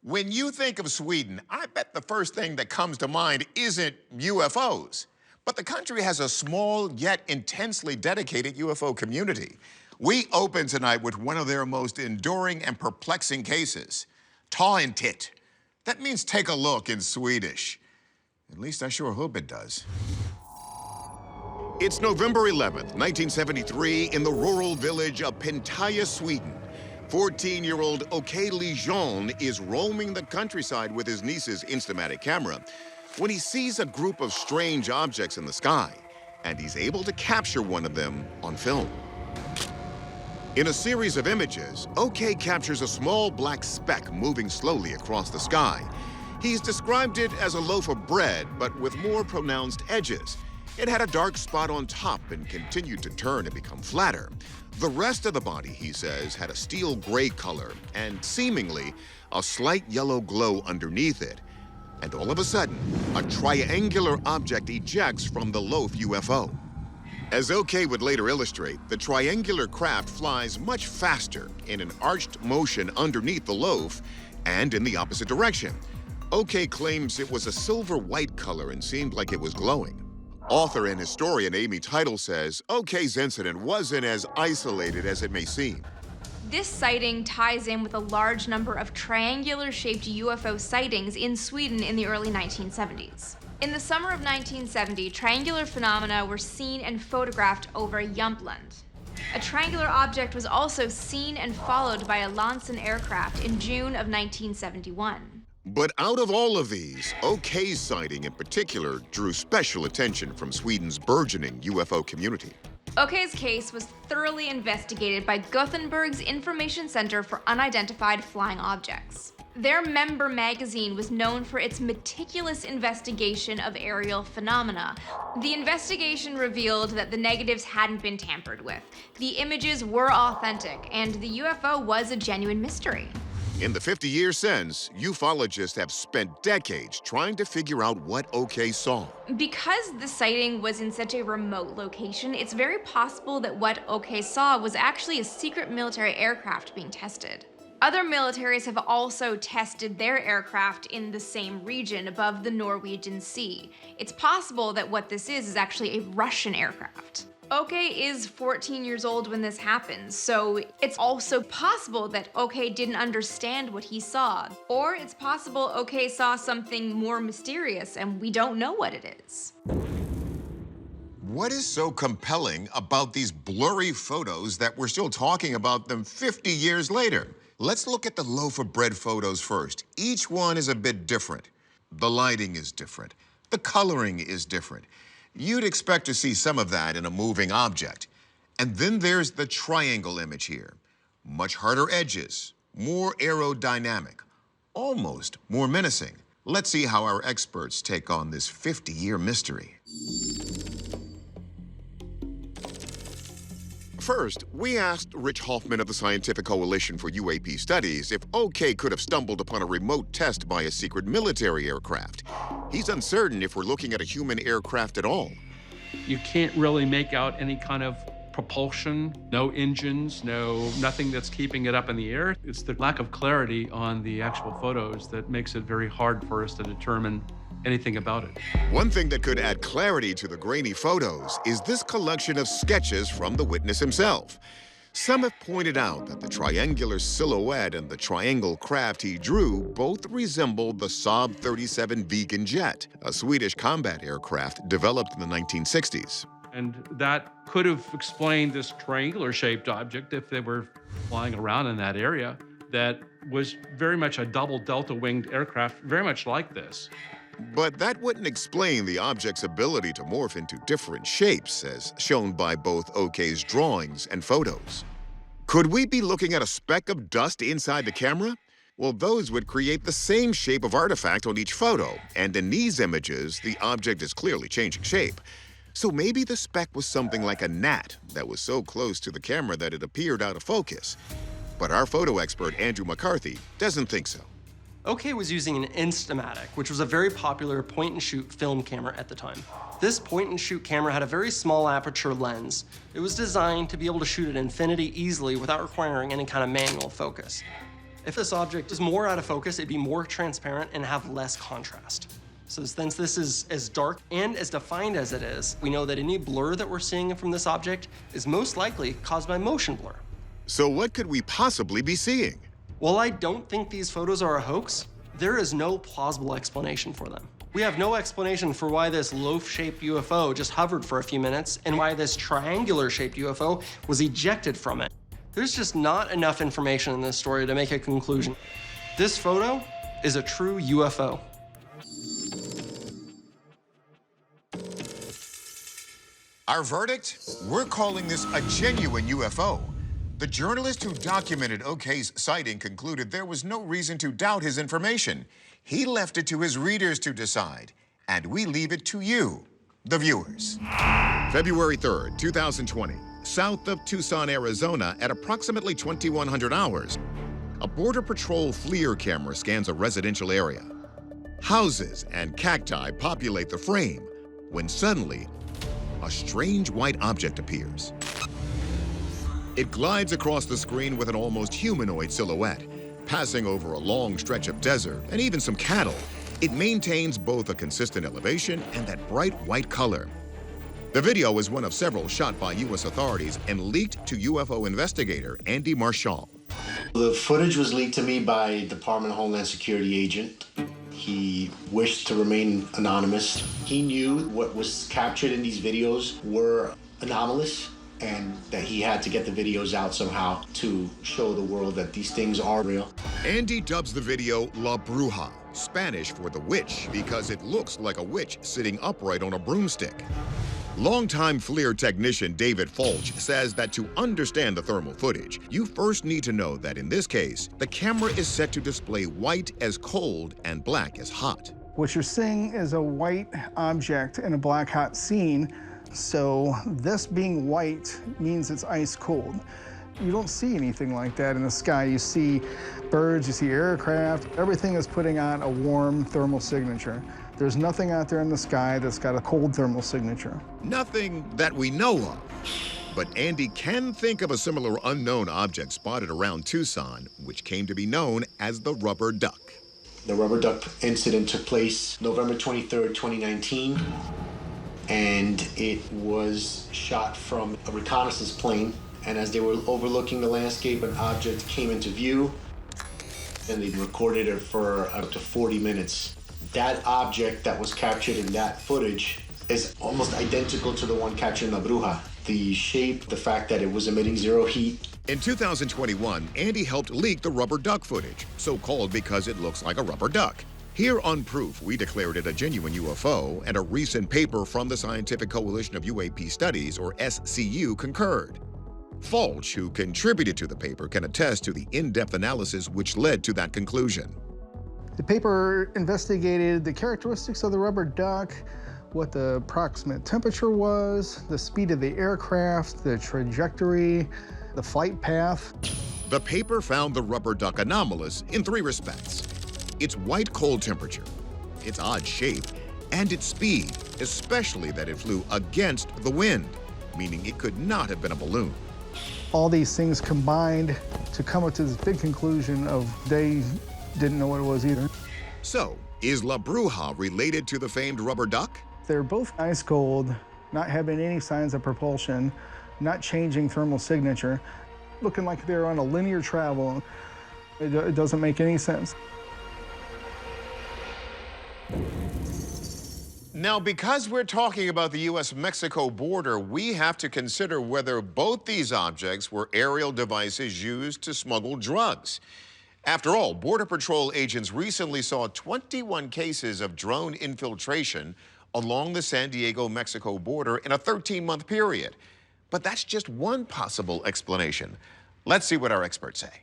When you think of Sweden, I bet the first thing that comes to mind isn't UFOs. But the country has a small yet intensely dedicated UFO community. We open tonight with one of their most enduring and perplexing cases, Ta en titt. That means take a look in Swedish. At least I sure hope it does. It's November 11th, 1973, in the rural village of Pentaya, Sweden. 14-year-old Åke Lejeune is roaming the countryside with his niece's Instamatic camera when he sees a group of strange objects in the sky, and he's able to capture one of them on film. In a series of images, Åke captures a small black speck moving slowly across the sky. He's described it as a loaf of bread, but with more pronounced edges. It had a dark spot on top and continued to turn and become flatter. The rest of the body, he says, had a steel gray color and seemingly a slight yellow glow underneath it. And all of a sudden, a triangular object ejects from the loaf UFO. As Åke would later illustrate, the triangular craft flies much faster in an arched motion underneath the loaf and in the opposite direction. Åke claims it was a silver-white color and seemed like it was glowing. Author and historian Amy Title says Åke's incident wasn't as isolated as it may seem. This sighting ties in with a large number of triangular-shaped UFO sightings in Sweden in the early 1970s. In the summer of 1970, triangular phenomena were seen and photographed over Jämtland. A triangular object was also seen and followed by a Lansen aircraft in June of 1971. But out of all of these, Åke's sighting in particular drew special attention from Sweden's burgeoning UFO community. Åke's case was thoroughly investigated by Gothenburg's Information Center for Unidentified Flying Objects. Their member magazine was known for its meticulous investigation of aerial phenomena. The investigation revealed that the negatives hadn't been tampered with. The images were authentic, and the UFO was a genuine mystery. In the 50 years since, ufologists have spent decades trying to figure out what Åke saw. Because the sighting was in such a remote location, it's very possible that what Åke saw was actually a secret military aircraft being tested. Other militaries have also tested their aircraft in the same region above the Norwegian Sea. It's possible that what this is actually a Russian aircraft. Åke is 14 years old when this happens, so it's also possible that Åke didn't understand what he saw. Or it's possible Åke saw something more mysterious and we don't know what it is. What is so compelling about these blurry photos that we're still talking about them 50 years later? Let's look at the loaf of bread photos first. Each one is a bit different. The lighting is different. The coloring is different. You'd expect to see some of that in a moving object. And then there's the triangle image here. Much harder edges, more aerodynamic, almost more menacing. Let's see how our experts take on this 50-year mystery. First, we asked Rich Hoffman of the Scientific Coalition for UAP Studies if Åke could have stumbled upon a remote test by a secret military aircraft. He's uncertain if we're looking at a human aircraft at all. You can't really make out any kind of propulsion, no engines, nothing that's keeping it up in the air. It's the lack of clarity on the actual photos that makes it very hard for us to determine anything about it. One thing that could add clarity to the grainy photos is this collection of sketches from the witness himself. Some have pointed out that the triangular silhouette and the triangle craft he drew both resembled the Saab 37 Viggen jet, a Swedish combat aircraft developed in the 1960s. And that could have explained this triangular-shaped object if they were flying around in that area that was very much a double delta-winged aircraft, very much like this. But that wouldn't explain the object's ability to morph into different shapes, as shown by both Åke's drawings and photos. Could we be looking at a speck of dust inside the camera? Well, those would create the same shape of artifact on each photo, and in these images, the object is clearly changing shape. So maybe the speck was something like a gnat that was so close to the camera that it appeared out of focus. But our photo expert, Andrew McCarthy, doesn't think so. Åke was using an Instamatic, which was a very popular point-and-shoot film camera at the time. This point-and-shoot camera had a very small aperture lens. It was designed to be able to shoot at infinity easily without requiring any kind of manual focus. If this object is more out of focus, it'd be more transparent and have less contrast. So since this is as dark and as defined as it is, we know that any blur that we're seeing from this object is most likely caused by motion blur. So what could we possibly be seeing? While I don't think these photos are a hoax, there is no plausible explanation for them. We have no explanation for why this loaf-shaped UFO just hovered for a few minutes and why this triangular-shaped UFO was ejected from it. There's just not enough information in this story to make a conclusion. This photo is a true UFO. Our verdict? We're calling this a genuine UFO. The journalist who documented Okay's sighting concluded there was no reason to doubt his information. He left it to his readers to decide, and we leave it to you, the viewers. February 3rd, 2020, south of Tucson, Arizona, at approximately 2100 hours, a Border Patrol FLIR camera scans a residential area. Houses and cacti populate the frame, when suddenly, a strange white object appears. It glides across the screen with an almost humanoid silhouette, passing over a long stretch of desert and even some cattle. It maintains both a consistent elevation and that bright white color. The video is one of several shot by U.S. authorities and leaked to UFO investigator Andy Marshall. The footage was leaked to me by Department of Homeland Security agent. He wished to remain anonymous. He knew what was captured in these videos were anomalous and that he had to get the videos out somehow to show the world that these things are real. Andy dubs the video La Bruja, Spanish for the witch, because it looks like a witch sitting upright on a broomstick. Longtime FLIR technician David Fulch says that to understand the thermal footage, you first need to know that in this case, the camera is set to display white as cold and black as hot. What you're seeing is a white object in a black hot scene. So this being white means it's ice cold. You don't see anything like that in the sky. You see birds, you see aircraft. Everything is putting on a warm thermal signature. There's nothing out there in the sky that's got a cold thermal signature. Nothing that we know of. But Andy can think of a similar unknown object spotted around Tucson, which came to be known as the rubber duck. The rubber duck incident took place November 23rd, 2019. And it was shot from a reconnaissance plane. And as they were overlooking the landscape, an object came into view, and they recorded it for up to 40 minutes. That object that was captured in that footage is almost identical to the one captured in La Bruja. The shape, the fact that it was emitting zero heat. In 2021, Andy helped leak the rubber duck footage, so-called because it looks like a rubber duck. Here on Proof, we declared it a genuine UFO, and a recent paper from the Scientific Coalition of UAP Studies, or SCU, concurred. Fulch, who contributed to the paper, can attest to the in-depth analysis which led to that conclusion. The paper investigated the characteristics of the rubber duck, what the approximate temperature was, the speed of the aircraft, the trajectory, the flight path. The paper found the rubber duck anomalous in 3 respects. Its white cold temperature, its odd shape, and its speed, especially that it flew against the wind, meaning it could not have been a balloon. All these things combined to come up to this big conclusion of they didn't know what it was either. So, is La Bruja related to the famed rubber duck? They're both ice cold, not having any signs of propulsion, not changing thermal signature, looking like they're on a linear travel. It doesn't make any sense. Now, because we're talking about the U.S.-Mexico border, we have to consider whether both these objects were aerial devices used to smuggle drugs. After all, Border Patrol agents recently saw 21 cases of drone infiltration along the San Diego-Mexico border in a 13-month period. But that's just one possible explanation. Let's see what our experts say.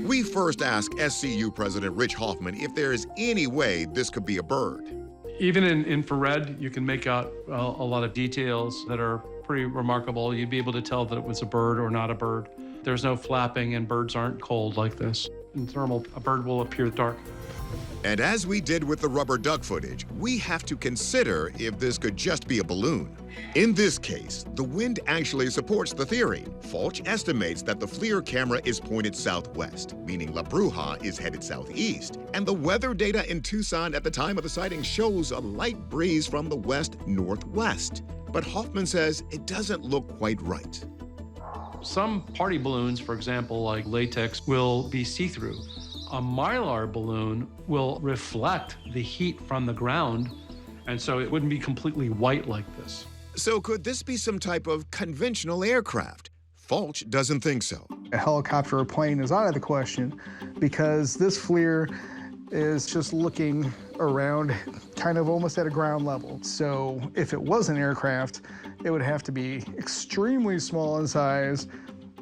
We first asked SCU President Rich Hoffman if there is any way this could be a bird. Even in infrared, you can make out a lot of details that are pretty remarkable. You'd be able to tell that it was a bird or not a bird. There's no flapping, and birds aren't cold like this. In thermal, a bird will appear dark. And as we did with the rubber duck footage, we have to consider if this could just be a balloon. In this case, the wind actually supports the theory. Fulch estimates that the FLIR camera is pointed southwest, meaning La Bruja is headed southeast. And the weather data in Tucson at the time of the sighting shows a light breeze from the west-northwest. But Hoffman says it doesn't look quite right. Some party balloons, for example, like latex, will be see-through. A Mylar balloon will reflect the heat from the ground, and so it wouldn't be completely white like this. So could this be some type of conventional aircraft? Fulch doesn't think so. A helicopter or plane is out of the question because this FLIR is just looking around kind of almost at a ground level. So if it was an aircraft, it would have to be extremely small in size,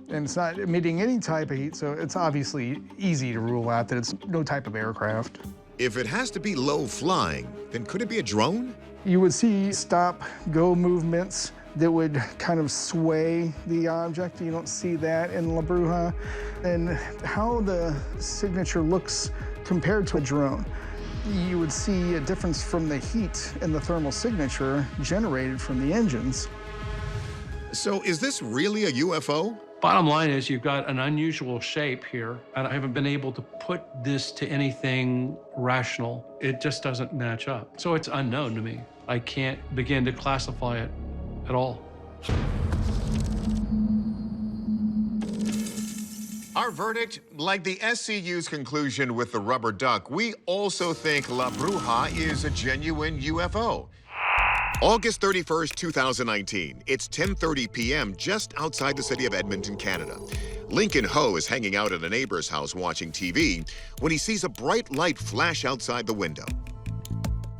and it's not emitting any type of heat, so it's obviously easy to rule out that it's no type of aircraft. If it has to be low flying, then could it be a drone? You would see stop-go movements that would kind of sway the object. You don't see that in La Bruja. And how the signature looks compared to a drone, you would see a difference from the heat and the thermal signature generated from the engines. So is this really a UFO? Bottom line is you've got an unusual shape here, and I haven't been able to put this to anything rational. It just doesn't match up. So it's unknown to me. I can't begin to classify it at all. Our verdict, like the SCU's conclusion with the rubber duck, we also think La Bruja is a genuine UFO. August 31st, 2019. It's 10:30 p.m. just outside the city of Edmonton, Canada. Lincoln Ho is hanging out at a neighbor's house watching TV when he sees a bright light flash outside the window.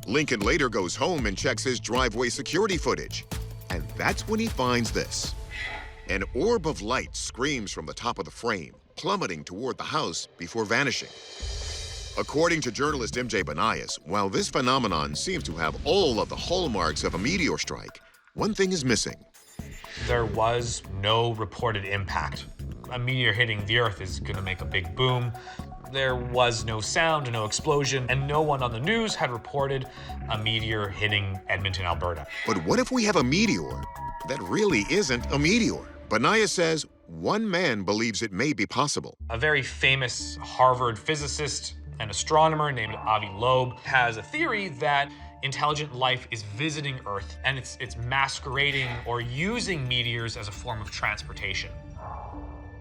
Lincoln later goes home and checks his driveway security footage. And that's when he finds this. An orb of light screams from the top of the frame, plummeting toward the house before vanishing. According to journalist MJ Banias, while this phenomenon seems to have all of the hallmarks of a meteor strike, one thing is missing. There was no reported impact. A meteor hitting the Earth is going to make a big boom. There was no sound, no explosion, and no one on the news had reported a meteor hitting Edmonton, Alberta. But what if we have a meteor that really isn't a meteor? Banias says one man believes it may be possible. A very famous Harvard physicist and astronomer named Avi Loeb has a theory that intelligent life is visiting Earth, and it's masquerading or using meteors as a form of transportation.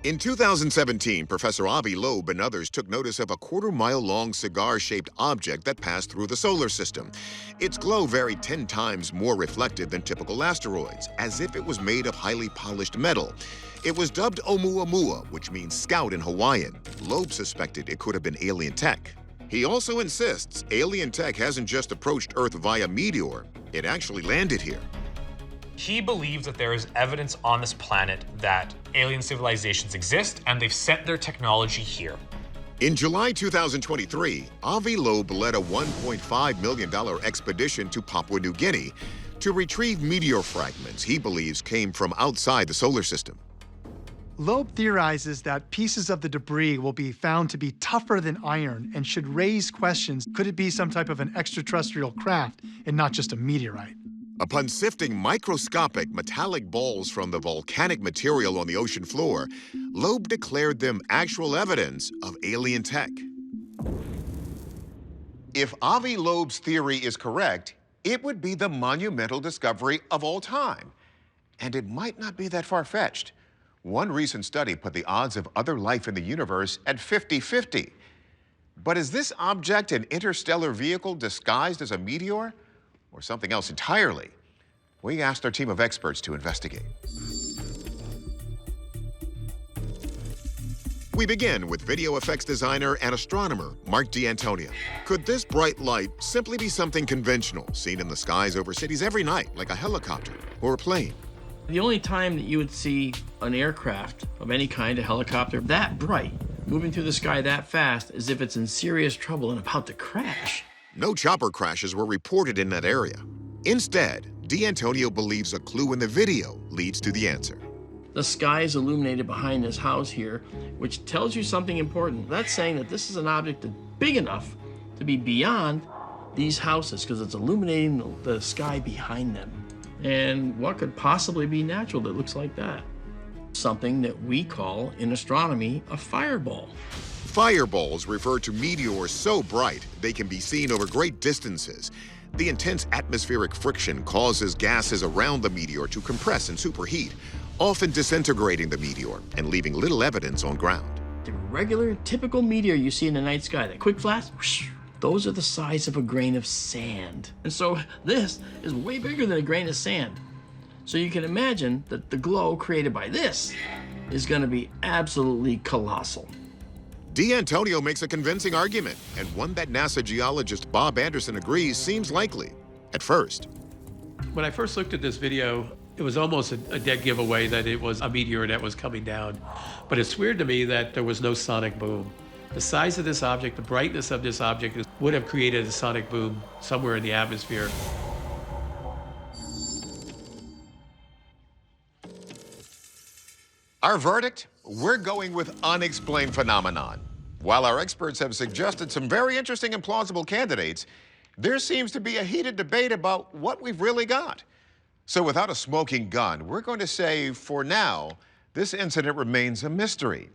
In 2017, Professor Avi Loeb and others took notice of a quarter-mile-long cigar-shaped object that passed through the solar system. Its glow varied 10 times more reflective than typical asteroids, as if it was made of highly polished metal. It was dubbed Oumuamua, which means scout in Hawaiian. Loeb suspected it could have been alien tech. He also insists alien tech hasn't just approached Earth via meteor, it actually landed here. He believes that there is evidence on this planet that alien civilizations exist, and they've sent their technology here. In July 2023, Avi Loeb led a $1.5 million expedition to Papua New Guinea to retrieve meteor fragments he believes came from outside the solar system. Loeb theorizes that pieces of the debris will be found to be tougher than iron and should raise questions. Could it be some type of an extraterrestrial craft and not just a meteorite? Upon sifting microscopic metallic balls from the volcanic material on the ocean floor, Loeb declared them actual evidence of alien tech. If Avi Loeb's theory is correct, it would be the monumental discovery of all time. And it might not be that far-fetched. One recent study put the odds of other life in the universe at 50-50. But is this object an interstellar vehicle disguised as a meteor? Or something else entirely? We asked our team of experts to investigate. We begin with video effects designer and astronomer Mark D'Antonio. Could this bright light simply be something conventional, seen in the skies over cities every night, like a helicopter or a plane? The only time that you would see an aircraft of any kind, a helicopter, that bright, moving through the sky that fast, is if it's in serious trouble and about to crash. No chopper crashes were reported in that area. Instead, D'Antonio believes a clue in the video leads to the answer. The sky is illuminated behind this house here, which tells you something important. That's saying that this is an object that's big enough to be beyond these houses because it's illuminating the sky behind them. And what could possibly be natural that looks like that? Something that we call in astronomy a fireball. Fireballs refer to meteors so bright they can be seen over great distances. The intense atmospheric friction causes gases around the meteor to compress and superheat, often disintegrating the meteor and leaving little evidence on ground. The regular, typical meteor you see in the night sky, that quick flash, whoosh, those are the size of a grain of sand. And so this is way bigger than a grain of sand. So you can imagine that the glow created by this is going to be absolutely colossal. D'Antonio makes a convincing argument, and one that NASA geologist Bob Anderson agrees seems likely, at first. When I first looked at this video, it was almost a dead giveaway that it was a meteor that was coming down. But it's weird to me that there was no sonic boom. The size of this object, the brightness of this object would have created a sonic boom somewhere in the atmosphere. Our verdict? We're going with unexplained phenomenon. While our experts have suggested some very interesting and plausible candidates, there seems to be a heated debate about what we've really got. So without a smoking gun, we're going to say, for now, this incident remains a mystery.